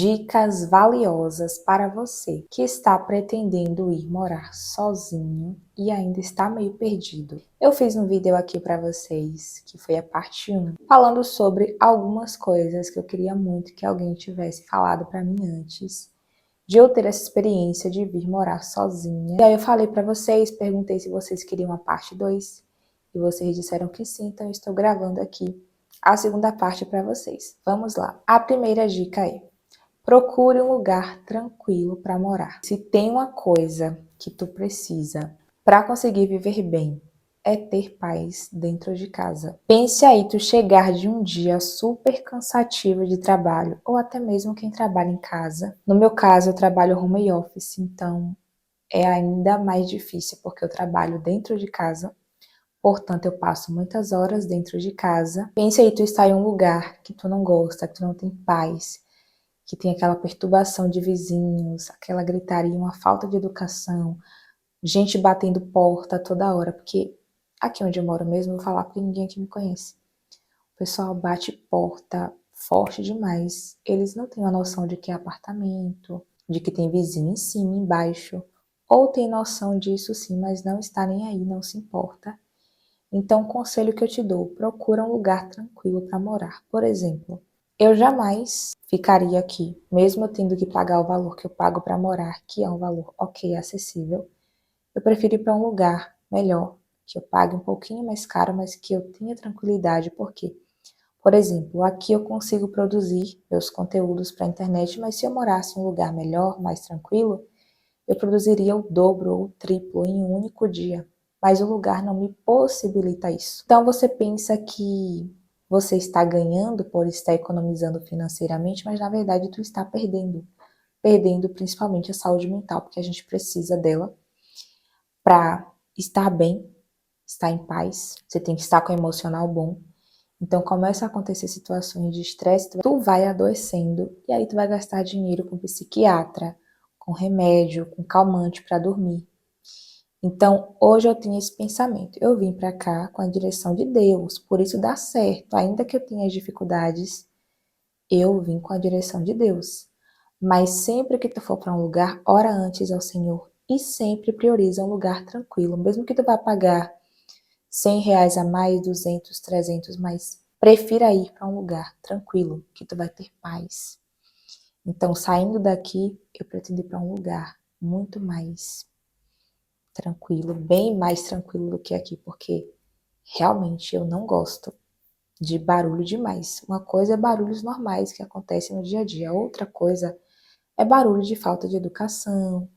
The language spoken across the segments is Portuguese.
Dicas valiosas para você que está pretendendo ir morar sozinho e ainda está meio perdido. Eu fiz um vídeo aqui para vocês, que foi a parte 1, falando sobre algumas coisas que eu queria muito que alguém tivesse falado para mim antes de eu ter essa experiência de vir morar sozinha. E aí eu falei para vocês, perguntei se vocês queriam a parte 2 e vocês disseram que sim, então eu estou gravando aqui a segunda parte para vocês. Vamos lá. A primeira dica é: procure um lugar tranquilo para morar. Se tem uma coisa que tu precisa para conseguir viver bem, é ter paz dentro de casa. Pense aí tu chegar de um dia super cansativo de trabalho, ou até mesmo quem trabalha em casa. No meu caso, eu trabalho home office, então é ainda mais difícil porque eu trabalho dentro de casa. Portanto, eu passo muitas horas dentro de casa. Pense aí tu estar em um lugar que tu não gosta, que tu não tem paz, que tem aquela perturbação de vizinhos, aquela gritaria, uma falta de educação, gente batendo porta toda hora, porque aqui onde eu moro mesmo, eu vou falar porque ninguém aqui me conhece. O pessoal bate porta forte demais. Eles não têm a noção de que é apartamento, de que tem vizinho em cima, embaixo, ou tem noção disso sim, mas não está nem aí, não se importa. Então, o conselho que eu te dou, procura um lugar tranquilo para morar. Por exemplo, eu jamais ficaria aqui, mesmo eu tendo que pagar o valor que eu pago para morar, que é um valor ok, acessível. Eu prefiro ir para um lugar melhor, que eu pague um pouquinho mais caro, mas que eu tenha tranquilidade, porque, por exemplo, aqui eu consigo produzir meus conteúdos para a internet, mas se eu morasse em um lugar melhor, mais tranquilo, eu produziria o dobro ou o triplo em um único dia, mas o lugar não me possibilita isso. Então você pensa que você está ganhando por estar economizando financeiramente, mas na verdade tu está perdendo. Perdendo principalmente a saúde mental, porque a gente precisa dela para estar bem, estar em paz. Você tem que estar com o emocional bom. Então começa a acontecer situações de estresse, tu vai adoecendo e aí tu vai gastar dinheiro com psiquiatra, com remédio, com calmante para dormir. Então hoje eu tenho esse pensamento, eu vim para cá com a direção de Deus, por isso dá certo, ainda que eu tenha as dificuldades, eu vim com a direção de Deus. Mas sempre que tu for para um lugar, ora antes ao Senhor e sempre prioriza um lugar tranquilo, mesmo que tu vá pagar R$ 100 a mais, 200, 300, mas prefira ir para um lugar tranquilo, que tu vai ter paz. Então, saindo daqui, eu pretendo ir para um lugar muito mais tranquilo, bem mais tranquilo do que aqui, porque realmente eu não gosto de barulho demais. Uma coisa é barulhos normais que acontecem no dia a dia, outra coisa é barulho de falta de educação,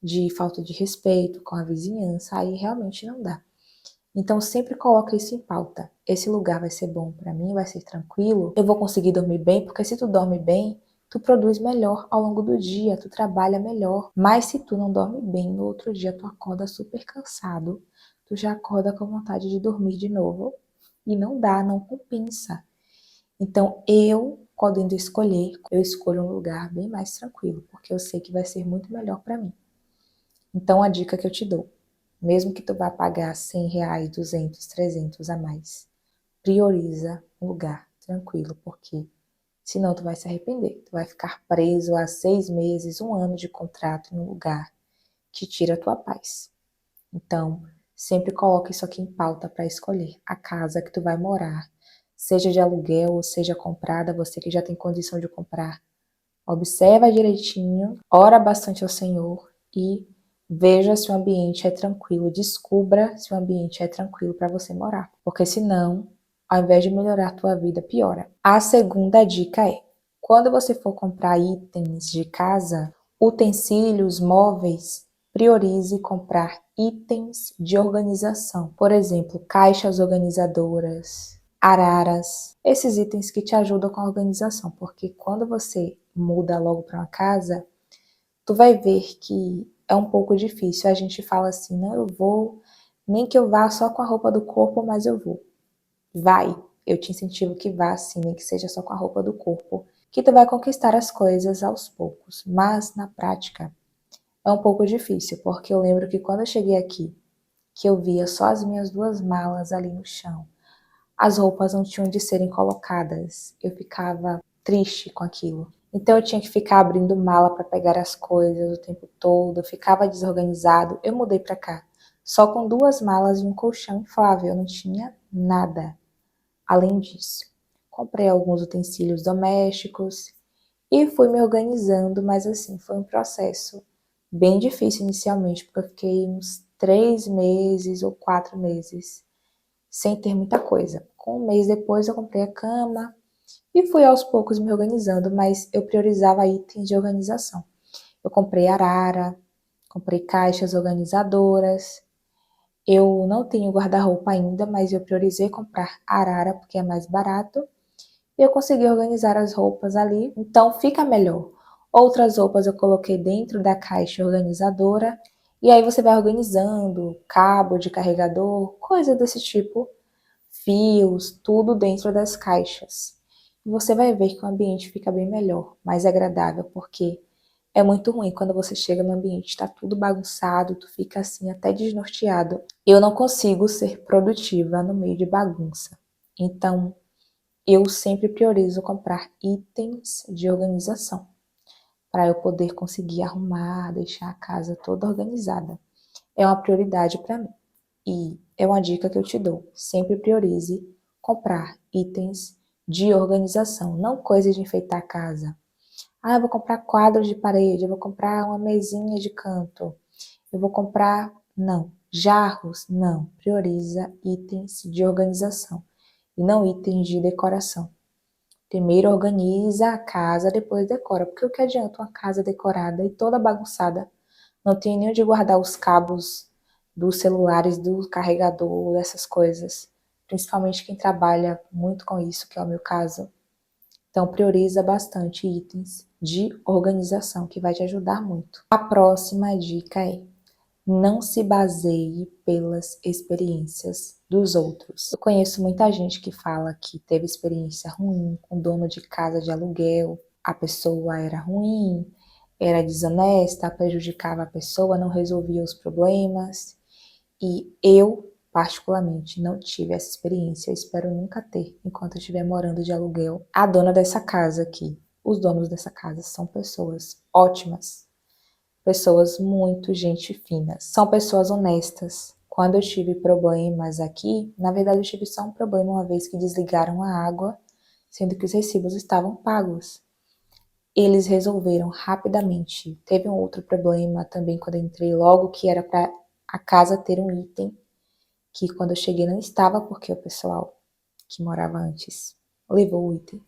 de falta de respeito com a vizinhança, aí realmente não dá. Então sempre coloca isso em pauta. Esse lugar vai ser bom para mim, vai ser tranquilo, eu vou conseguir dormir bem, porque se tu dorme bem, tu produz melhor ao longo do dia, tu trabalha melhor. Mas se tu não dorme bem, no outro dia tu acorda super cansado, tu já acorda com vontade de dormir de novo e não dá, não compensa. Então eu, podendo escolher, eu escolho um lugar bem mais tranquilo, porque eu sei que vai ser muito melhor para mim. Então a dica que eu te dou: mesmo que tu vá pagar R$ 100, 200, 300 a mais, prioriza um lugar tranquilo, porque senão tu vai se arrepender. Tu vai ficar preso a 6 meses, 1 ano de contrato em um lugar que tira a tua paz. Então, sempre coloca isso aqui em pauta para escolher a casa que tu vai morar, seja de aluguel ou seja comprada, você que já tem condição de comprar. Observa direitinho, ora bastante ao Senhor e veja se o ambiente é tranquilo, descubra se o ambiente é tranquilo para você morar, porque senão, ao invés de melhorar a tua vida, piora. A segunda dica é: quando você for comprar itens de casa, utensílios, móveis, priorize comprar itens de organização. Por exemplo, caixas organizadoras, araras, esses itens que te ajudam com a organização, porque quando você muda logo para uma casa, tu vai ver que é um pouco difícil. A gente fala assim, não, eu vou, nem que eu vá só com a roupa do corpo, mas eu vou. Vai, eu te incentivo que vá assim, nem que seja só com a roupa do corpo, que tu vai conquistar as coisas aos poucos. Mas na prática é um pouco difícil, porque eu lembro que quando eu cheguei aqui, que eu via só as minhas 2 malas ali no chão, as roupas não tinham de serem colocadas, eu ficava triste com aquilo. Então eu tinha que ficar abrindo mala para pegar as coisas o tempo todo, ficava desorganizado. Eu mudei para cá só com 2 malas e um colchão inflável, eu não tinha nada além disso. Comprei alguns utensílios domésticos e fui me organizando, mas assim, foi um processo bem difícil inicialmente, porque eu fiquei uns 3 meses ou 4 meses sem ter muita coisa. Com um mês depois eu comprei a cama e fui aos poucos me organizando, mas eu priorizava itens de organização. Eu comprei arara, comprei caixas organizadoras. Eu não tenho guarda-roupa ainda, mas eu priorizei comprar arara porque é mais barato e eu consegui organizar as roupas ali, então fica melhor. Outras roupas eu coloquei dentro da caixa organizadora e aí você vai organizando cabo de carregador, coisa desse tipo, fios, tudo dentro das caixas. E você vai ver que o ambiente fica bem melhor, mais agradável, porque é muito ruim quando você chega no ambiente, está tudo bagunçado, tu fica assim até desnorteado. Eu não consigo ser produtiva no meio de bagunça. Então, eu sempre priorizo comprar itens de organização, para eu poder conseguir arrumar, deixar a casa toda organizada. É uma prioridade para mim. E é uma dica que eu te dou. Sempre priorize comprar itens de organização, não coisas de enfeitar a casa. Ah, eu vou comprar quadros de parede, eu vou comprar uma mesinha de canto, eu vou comprar... Não. Jarros? Não. Prioriza itens de organização e não itens de decoração. Primeiro organiza a casa, depois decora. Porque o que adianta uma casa decorada e toda bagunçada? Não tem nem onde guardar os cabos dos celulares, do carregador, dessas coisas. Principalmente quem trabalha muito com isso, que é o meu caso. Então prioriza bastante itens de organização, que vai te ajudar muito. A próxima dica é: não se baseie pelas experiências dos outros. Eu conheço muita gente que fala que teve experiência ruim com dono de casa de aluguel. A pessoa era ruim, era desonesta, prejudicava a pessoa, não resolvia os problemas. E eu, particularmente, não tive essa experiência. Eu espero nunca ter, enquanto eu estiver morando de aluguel. A dona dessa casa aqui, os donos dessa casa são pessoas ótimas. Pessoas muito gente finas. São pessoas honestas. Quando eu tive problemas aqui, na verdade eu tive só um problema uma vez que desligaram a água, sendo que os recibos estavam pagos. Eles resolveram rapidamente. Teve um outro problema também quando eu entrei, logo que era para a casa ter um item, que quando eu cheguei não estava, porque o pessoal que morava antes levou o item.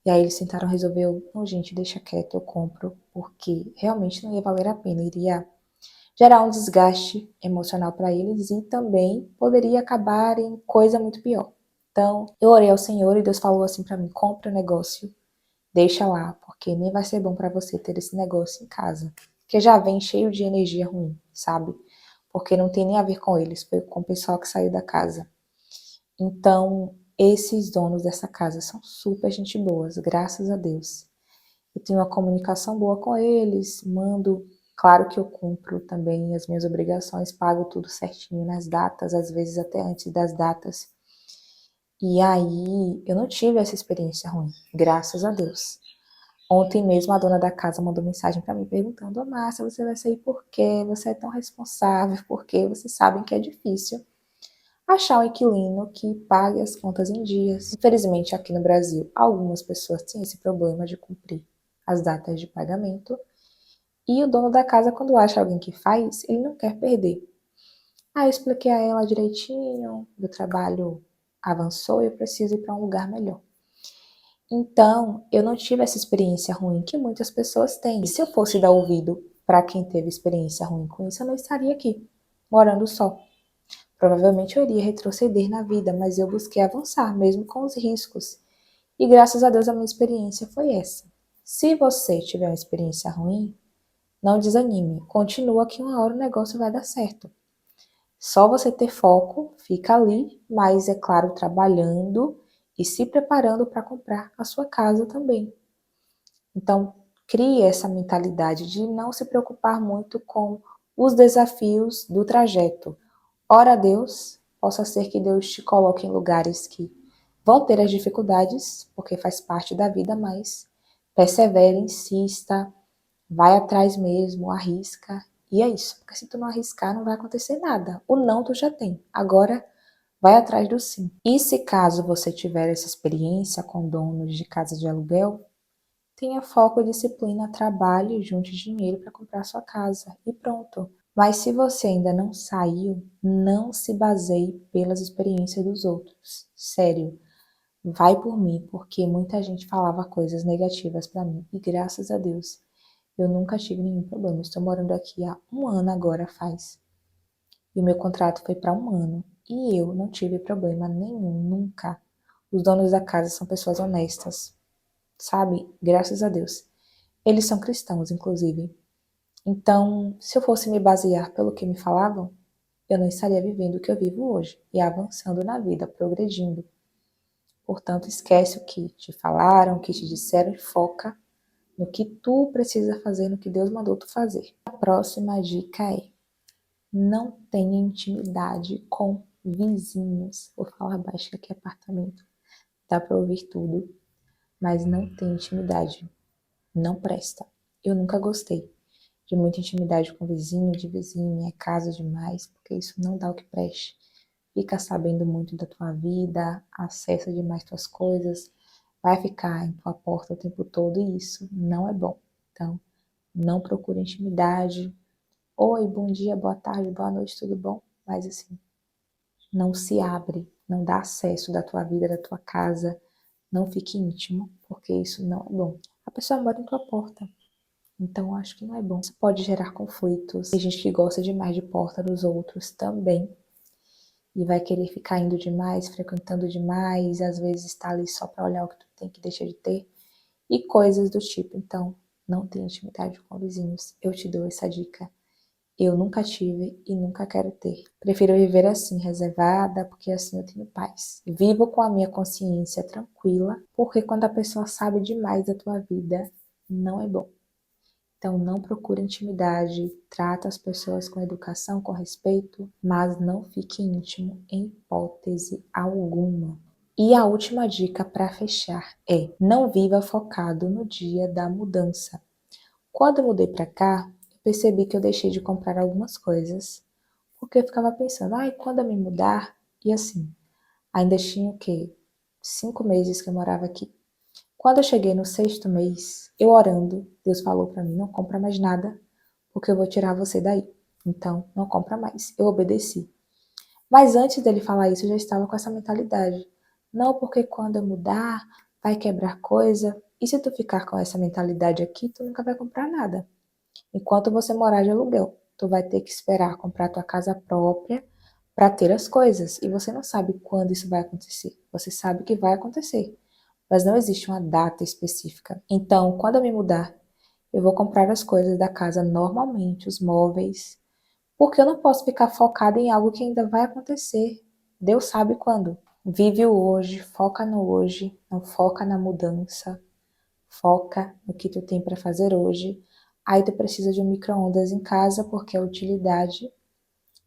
E aí eles tentaram resolver, não, gente, deixa quieto, eu compro, porque realmente não ia valer a pena, iria gerar um desgaste emocional para eles e também poderia acabar em coisa muito pior. Então, eu orei ao Senhor e Deus falou assim para mim: compra o negócio, deixa lá, porque nem vai ser bom para você ter esse negócio em casa, porque já vem cheio de energia ruim, sabe? Porque não tem nem a ver com eles, foi com o pessoal que saiu da casa. Então, esses donos dessa casa são super gente boas, graças a Deus. Eu tenho uma comunicação boa com eles, mando, claro que eu cumpro também as minhas obrigações, pago tudo certinho nas datas, às vezes até antes das datas. E aí, eu não tive essa experiência ruim, graças a Deus. Ontem mesmo a dona da casa mandou mensagem para mim perguntando: Ô Márcia, você vai sair por quê? Você é tão responsável, porque vocês sabem que é difícil achar um inquilino que pague as contas em dias. Infelizmente, aqui no Brasil, algumas pessoas têm esse problema de cumprir as datas de pagamento. E o dono da casa, quando acha alguém que faz, ele não quer perder. Aí eu expliquei a ela direitinho, meu trabalho avançou e eu preciso ir para um lugar melhor. Então, eu não tive essa experiência ruim que muitas pessoas têm. E se eu fosse dar ouvido para quem teve experiência ruim com isso, eu não estaria aqui, morando só. Provavelmente eu iria retroceder na vida, mas eu busquei avançar, mesmo com os riscos. E graças a Deus a minha experiência foi essa. Se você tiver uma experiência ruim, não desanime. Continua que uma hora o negócio vai dar certo. Só você ter foco, fica ali, mas é claro, trabalhando e se preparando para comprar a sua casa também. Então, crie essa mentalidade de não se preocupar muito com os desafios do trajeto. Ora a Deus, possa ser que Deus te coloque em lugares que vão ter as dificuldades, porque faz parte da vida, mas persevera, insista, vai atrás mesmo, arrisca. E é isso, porque se tu não arriscar, não vai acontecer nada. O não tu já tem. Agora, vai atrás do sim. E se caso você tiver essa experiência com donos de casa de aluguel, tenha foco, disciplina, trabalhe, junte dinheiro para comprar sua casa e pronto. Mas se você ainda não saiu, não se baseie pelas experiências dos outros. Sério, vai por mim, porque muita gente falava coisas negativas para mim e graças a Deus eu nunca tive nenhum problema. Estou morando aqui há um ano agora faz. E o meu contrato foi para um ano. E eu não tive problema nenhum, nunca. Os donos da casa são pessoas honestas, sabe? Graças a Deus. Eles são cristãos, inclusive. Então, se eu fosse me basear pelo que me falavam, eu não estaria vivendo o que eu vivo hoje e avançando na vida, progredindo. Portanto, esquece o que te falaram, o que te disseram e foca no que tu precisa fazer, no que Deus mandou tu fazer. A próxima dica é: não tenha intimidade com vizinhos. Vou falar baixo, que aqui é apartamento. Dá pra ouvir tudo, mas não tem intimidade. Não presta. Eu nunca gostei de muita intimidade com vizinho, de vizinho, é casa demais, porque isso não dá o que preste. Fica sabendo muito da tua vida, acessa demais tuas coisas, vai ficar em tua porta o tempo todo e isso não é bom. Então, não procure intimidade. Oi, bom dia, boa tarde, boa noite, tudo bom? Mas assim, não se abre, não dá acesso da tua vida, da tua casa, não fique íntimo, porque isso não é bom. A pessoa mora em tua porta, então acho que não é bom. Isso pode gerar conflitos. Tem gente que gosta demais de porta dos outros também, e vai querer ficar indo demais, frequentando demais, às vezes está ali só para olhar o que tu tem que deixar de ter, e coisas do tipo. Então, não tenha intimidade com vizinhos. Eu te dou essa dica. Eu nunca tive e nunca quero ter. Prefiro viver assim, reservada, porque assim eu tenho paz. Vivo com a minha consciência tranquila, porque quando a pessoa sabe demais da tua vida, não é bom. Então não procure intimidade, trata as pessoas com educação, com respeito, mas não fique íntimo em hipótese alguma. E a última dica para fechar é: não viva focado no dia da mudança. Quando eu mudei para cá, eu percebi que eu deixei de comprar algumas coisas, porque eu ficava pensando, ai, quando eu me mudar? E assim, ainda tinha o quê? 5 meses que eu morava aqui. Quando eu cheguei no 6º mês, eu orando, Deus falou para mim, não compra mais nada, porque eu vou tirar você daí. Então, não compra mais. Eu obedeci. Mas antes dele falar isso, eu já estava com essa mentalidade. Não, porque quando eu mudar, vai quebrar coisa. E se tu ficar com essa mentalidade aqui, tu nunca vai comprar nada. Enquanto você morar de aluguel, tu vai ter que esperar comprar tua casa própria para ter as coisas. E você não sabe quando isso vai acontecer. Você sabe que vai acontecer, mas não existe uma data específica. Então, quando eu me mudar, eu vou comprar as coisas da casa normalmente, os móveis, porque eu não posso ficar focada em algo que ainda vai acontecer. Deus sabe quando. Vive o hoje, foca no hoje, não foca na mudança. Foca no que tu tem para fazer hoje. Aí tu precisa de um micro-ondas em casa porque é utilidade,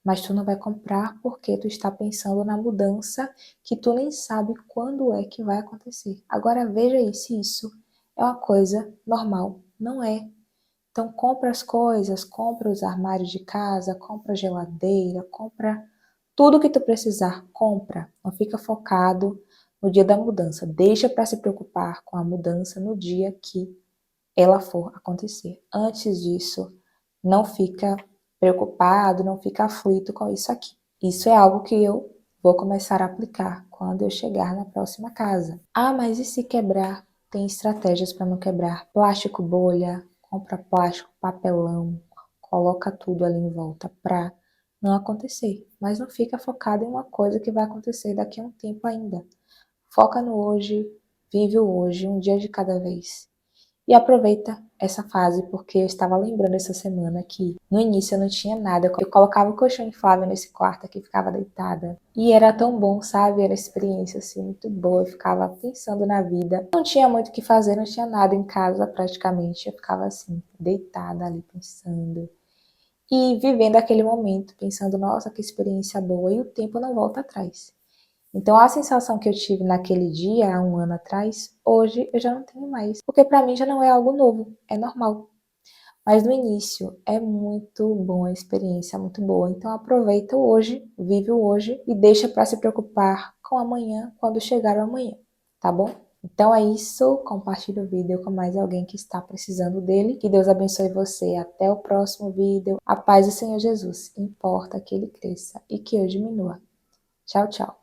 mas tu não vai comprar porque tu está pensando na mudança que tu nem sabe quando é que vai acontecer. Agora veja aí se isso é uma coisa normal. Não é. Então compra as coisas, compra os armários de casa, compra a geladeira, compra tudo que tu precisar, compra. Não fica focado no dia da mudança. Deixa para se preocupar com a mudança no dia que ela for acontecer. Antes disso, não fica preocupado, não fica aflito com isso aqui. Isso é algo que eu vou começar a aplicar quando eu chegar na próxima casa. Ah, mas e se quebrar? Tem estratégias para não quebrar. Plástico bolha, compra plástico, papelão, coloca tudo ali em volta para não acontecer. Mas não fica focado em uma coisa que vai acontecer daqui a um tempo ainda. Foca no hoje, vive o hoje, um dia de cada vez. E aproveita essa fase, porque eu estava lembrando essa semana que no início eu não tinha nada. Eu colocava o colchão inflável nesse quarto aqui, ficava deitada. E era tão bom, sabe? Era uma experiência assim muito boa. Eu ficava pensando na vida. Não tinha muito o que fazer, não tinha nada em casa praticamente. Eu ficava assim, deitada ali pensando. E vivendo aquele momento, pensando, nossa, que experiência boa. E o tempo não volta atrás. Então a sensação que eu tive naquele dia, há um ano atrás, hoje eu já não tenho mais. Porque para mim já não é algo novo, é normal. Mas no início é muito bom, a experiência é muito boa. Então aproveita o hoje, vive o hoje e deixa para se preocupar com amanhã quando chegar o amanhã, tá bom? Então é isso, compartilhe o vídeo com mais alguém que está precisando dele. Que Deus abençoe você. Até o próximo vídeo. A paz do Senhor Jesus. Importa que ele cresça e que eu diminua. Tchau, tchau.